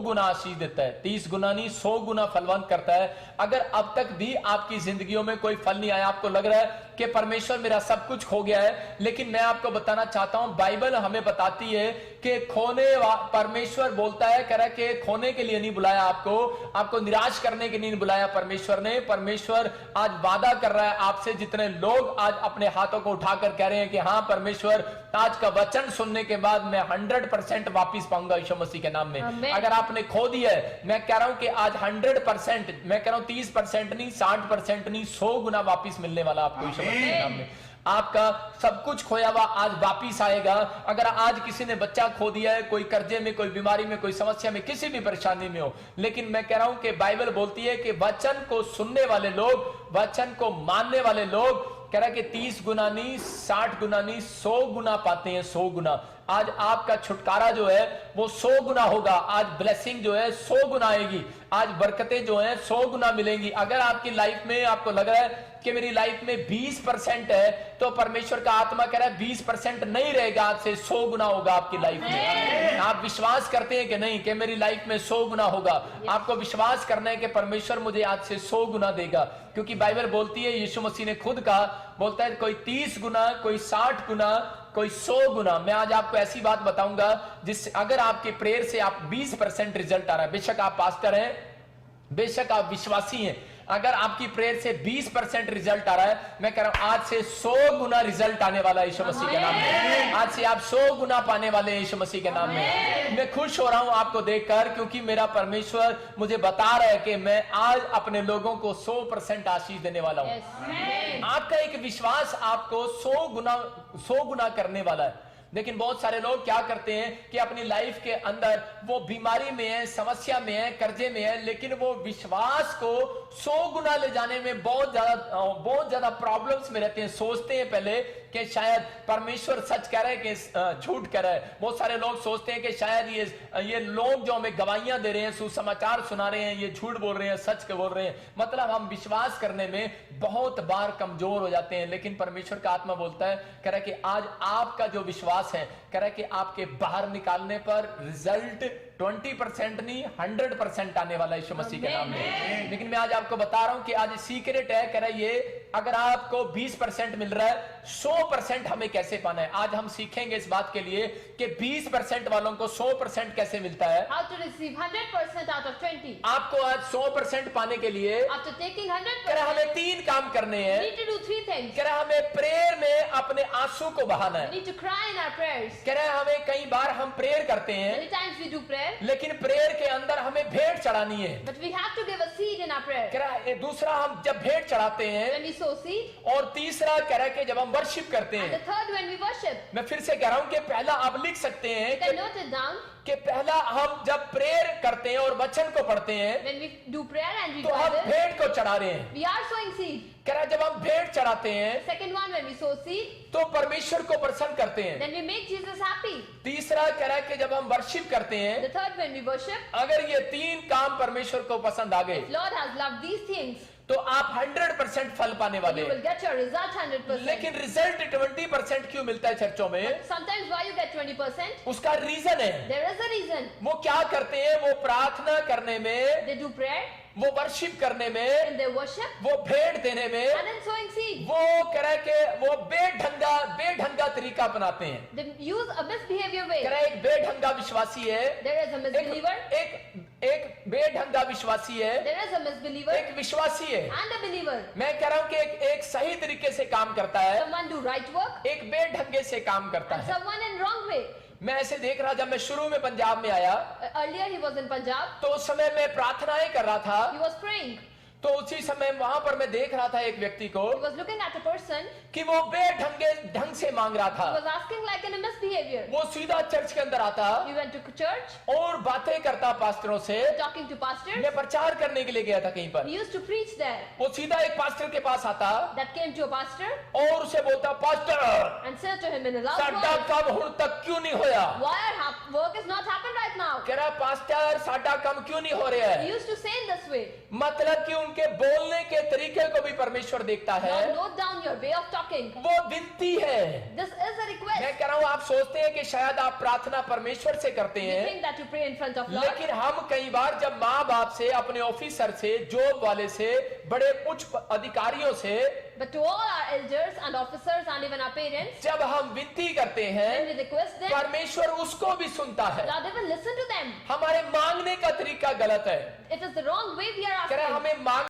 गुना आशीष देता है, 30 गुना नहीं 100 गुना फलवंत करता है। अगर अब तक भी आपकी जिंदगियों में कोई फल नहीं आया, आपको लग रहा है कि परमेश्वर मेरा सब कुछ खो गया है, लेकिन मैं आपको बताना चाहता हूं, बाइबल हमें बताती है कि परमेश्वर बोलता है, कह रहा है कि खोने के लिए नहीं बुलाया आपको निराश करने के लिए नहीं बुलाया परमेश्वर ने। परमेश्वर आज वादा कर रहा है आपसे, जितने लोग आज अपने हाथों को उठाकर कह रहे हैं कि हाँ परमेश्वर, आज का वचन सुनने के बाद मैं 100% वापिस पाऊंगा यीशु मसीह के नाम में। अगर आपने खो दिया है, मैं कह रहा हूं कि आज 100%, मैं कह रहा हूं 30% नहीं, 60% नहीं, 100 गुना वापिस मिलने वाला आपको यीशु मसीह के नाम में। आपका सब कुछ खोया हुआ आज वापिस आएगा। अगर आज किसी ने बच्चा खो दिया है, कोई कर्जे में, कोई बीमारी में, कोई समस्या में, किसी भी परेशानी में हो, लेकिन मैं कह रहा हूं कि बाइबल बोलती है कि वचन को सुनने वाले लोग, वचन को मानने वाले लोग, कह रहा है कि 30 गुना नहीं, 60 गुना नहीं, 100 गुना पाते हैं, 100 गुना। आज आपका छुटकारा जो है वो 100 गुना होगा। आज ब्लेसिंग जो है 100 गुना आएगी। आज बरकतें जो हैं 100 गुना मिलेंगी। अगर आपकी लाइफ में आपको लग रहा है कि मेरी लाइफ में 20% है, तो परमेश्वर का आत्मा कह रहा है 20% नहीं रहेगा, आज से 100 गुना होगा आपकी लाइफ में। आप विश्वास करते हैं कि नहीं कि मेरी लाइफ में 100 गुना होगा? आपको विश्वास करना है कि परमेश्वर मुझे आज से 100 गुना देगा, क्योंकि बाइबल बोलती है, यीशु मसीह ने खुद कहा, बोलता है कोई 30 गुना, कोई 60 गुना, कोई 100 गुना। मैं आज आपको ऐसी बात बताऊंगा जिससे अगर आपके प्रेयर से आप 20% रिजल्ट आ रहा है, बेशक आप पास्टर हैं, बेशक आप विश्वासी हैं, अगर आपकी प्रेयर से 20% रिजल्ट आ रहा है, मैं कह रहा हूं आज से 100 गुना रिजल्ट आने वाला है यीशु मसीह के नाम में। आज से आप 100 गुना पाने वाले हैं यीशु मसीह के नाम में। मैं खुश हो रहा हूं आपको देखकर, क्योंकि मेरा परमेश्वर मुझे बता रहा है कि मैं आज अपने लोगों को 100% आशीष देने वाला हूं। आपका एक विश्वास आपको 100 गुना करने वाला है। लेकिन बहुत सारे लोग क्या करते हैं कि अपनी लाइफ के अंदर वो बीमारी में है, समस्या में है, कर्जे में है, लेकिन वो विश्वास को 100 गुना ले जाने में बहुत ज्यादा प्रॉब्लम्स में रहते हैं। सोचते हैं पहले कि शायद परमेश्वर सच कह रहा है कि झूठ कह रहा है। बहुत सारे लोग सोचते हैं कि शायद ये लोग जो हमें गवाहियां दे रहे हैं, सुसमाचार सुना रहे हैं, ये झूठ बोल रहे हैं, सच के बोल रहे हैं। मतलब हम विश्वास करने में बहुत बार कमजोर हो जाते हैं। लेकिन परमेश्वर का आत्मा बोलता है, कह रहा है कि आज आपका जो विश्वास है, कह रहा है कि आपके बाहर निकालने पर रिजल्ट 20% नहीं 100% आने वाला है यीशु मसीह के नाम में। लेकिन मैं आज आपको बता रहा हूं कि आज सीक्रेट है, कह रहा है ये अगर आपको 20% मिल रहा है, 100% हमें कैसे पाना है। आज हम सीखेंगे इस बात के लिए कि 20% वालों को 100% कैसे मिलता है। How to receive 100% out of 20. आपको आज 100% पाने के लिए After taking 100%, कह रहा हमें 3 काम करने we हैं। need to do 3 things. कह रहा हमें प्रेयर में अपने आंसू को बहाना We है। need to cry in our prayers. कह रहा है हमें कई बार हम प्रेयर करते हैं, Many times we do prayer, लेकिन प्रेयर के अंदर हमें भेंट चढ़ानी है। but we have to give a seed in our prayer. कह रहा है दूसरा, हम जब भेंट चढ़ाते हैं, When we sow seed, और तीसरा कह रहा है कि जब हम वर्शिप करते and the हैं। third when we worship. मैं फिर से कह रहा हूं कि पहला आप लिख सकते हैं You can note it down. कि पहला हम जब प्रेयर करते हैं और वचन को पढ़ते हैं, When we do prayer and read तो हम Bible, भेंट को चढ़ा रहे हैं। we are sowing seed. कह रहा है जब हम भेंट चढ़ाते हैं Second one, when we sow seed, तो परमेश्वर को प्रसन्न करते हैं। then we make Jesus happy. तीसरा कह रहा है कि जब हम वर्शिप करते हैं, The third, when we worship, अगर ये 3 काम परमेश्वर को पसंद आ गए, Lord has loved these things, तो आप 100% फल पाने वाले you will हैं। get your result 100%. लेकिन रिजल्ट 20% क्यों मिलता है चर्चों में? Sometimes why you get 20%? उसका रीजन है, There is a reason. वो क्या करते हैं, वो प्रार्थना करने में, They do prayer, वो वर्शिप करने में, in their worship, वो भेंट देने में, and in sowing seed. वो कह रहा है कि वो बेढंगा तरीका अपनाते हैं। They use a misbehavior way. कह रहा है एक बेढंगा विश्वासी है, There is a misbeliever, एक बेढंगा विश्वासी है, there is a misbeliever, एक विश्वासी है। and a believer. मैं कह रहा हूं कि एक सही तरीके से काम करता है, Someone do right work, एक बेढंगे से काम करता and है। someone in wrong way. मैं ऐसे देख रहा, जब मैं शुरू में पंजाब में आया Earlier he was in Punjab, तो उस समय मैं प्रार्थनाएं कर रहा था, he was praying, तो उसी समय वहां पर मैं देख रहा था एक व्यक्ति को he was looking at a person, कि वो बेढंगे ढंग से मांग रहा he था। was asking like in a misbehavior. वो सीधा चर्च के अंदर आता He went to church, और बातें करता पास्टरों से। talking to pastors, मैं प्रचार करने के लिए गया था कहीं पर, he used to preach there. वो सीधा एक पास्टर के पास आता That came to a pastor और उसे बोलता, pastor and said to him in a loud साडा voice, काम हुण तक क्यों नहीं होया? why our work is not happened right now? कह रहा पास्टर साडा काम क्यों नहीं हो रहा He है? used to say in this way. मतलब कि उनके बोलने के तरीके को भी परमेश्वर परमेश्वर देखता है Now note down your way of talking. वो विनती है। This is a request. मैं कह रहा हूं आप सोचते हैं कि शायद आप प्रार्थना परमेश्वर से करते You हैं, think that you pray in front of Lord. लेकिन हम कई बार जब माँ बाप से, अपने ऑफिसर से, जॉब वाले से, बड़े उच्च अधिकारियों से But to all our elders and officers and even our parents, जब हम विनती करते when हैं, we request them, परमेश्वर उसको भी सुनता है। God even listen to them. हमारे मांगने का तरीका गलत है। It is the wrong way we are कह रहे asking. हमें मांग